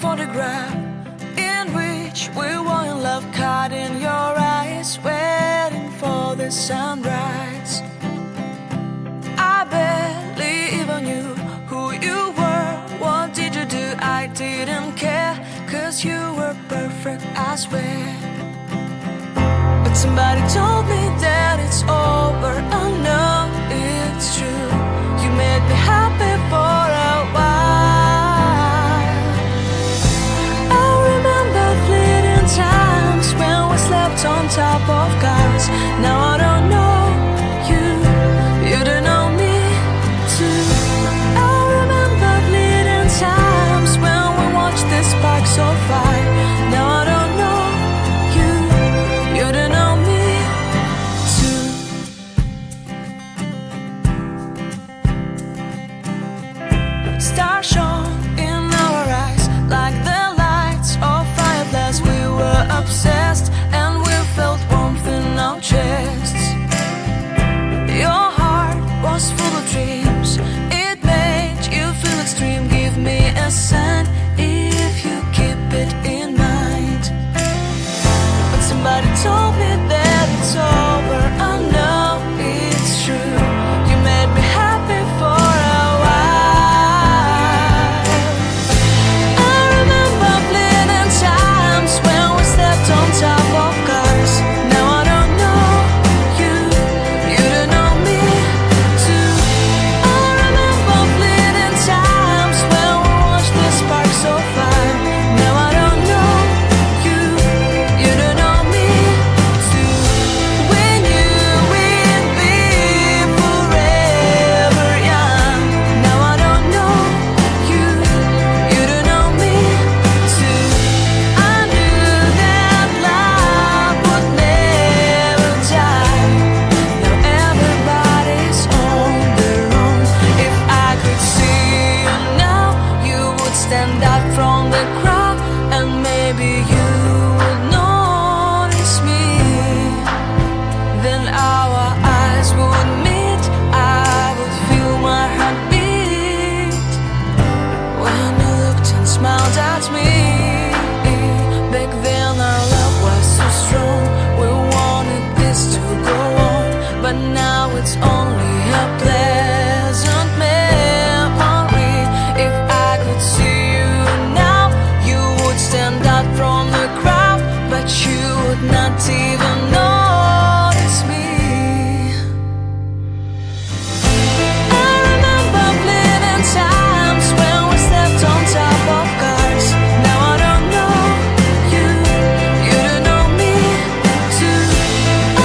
photograph in which we were in love, caught in your eyes, waiting for the sunrise. I barely even knew who you were. What did you do? I didn't care, 'cause you were perfect, I swear. But somebody told me that it's over. Oh no, it's true. You made me happy for a while. I remember fleeting times when we slept on top of cars. Now I don't know you, you don't know me too. I remember fleeting times when we watched the sparks of fire. Now I don't know you, you don't know me too. Stars shone in our eyes like the lights of fireflies. We were obsessed and we felt warmth in our chests. Your heart was full of dreams, it made you feel extreme. Give me a sign if you keep it in mind. But somebody told me that it's over. I know it's true. You made me happy for a while. I remember fleeting times when we slept on top of cars. Now I don't know you, you don't know me too. I remember fleeting times when we watched the sparks of fire. Now I don't know you, you don't know me too. We knew we'd be forever young. Now I don't know you, you don't know me too. I knew that love would never die. Now everybody's on their own. If I could see you now, you would stand out from the crowd, and maybe you would notice me. Then our eyes would meet, I would feel my heart beat when you looked and smiled at me. Back then our love was so strong, we wanted this to go on. But now it's only a pleasant memory. If I could see you now, you would stand out from the crowd, but you would not even notice me. I remember fleeting times when we slept on top of cars. Now I don't know you, you don't know me too.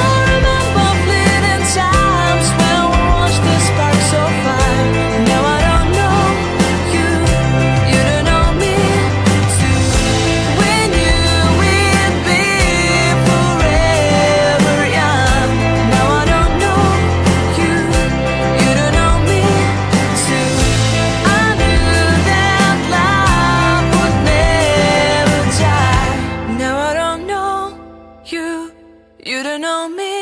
I remember fleeting times when we watched the sparks of fire. Now I don't know you, you don't know me too. We knew we'd be forever young. Now I don't know you, you don't know me too. I knew that love would never die. Now I don't know you, you don't know me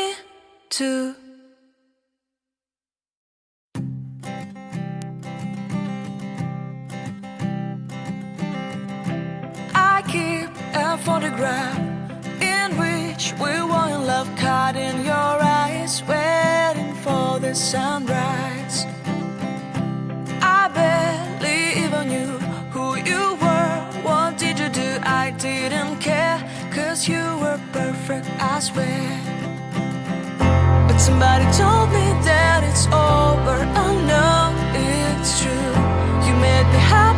too. I keep a photograph in which we were in love, caught in your eyes, waiting for the sunrise. I barely even knew who you were. What did you do? I didn't care, 'cause you were perfect, I swear. But somebody told me that it's over. Oh no, it's true. You made me happy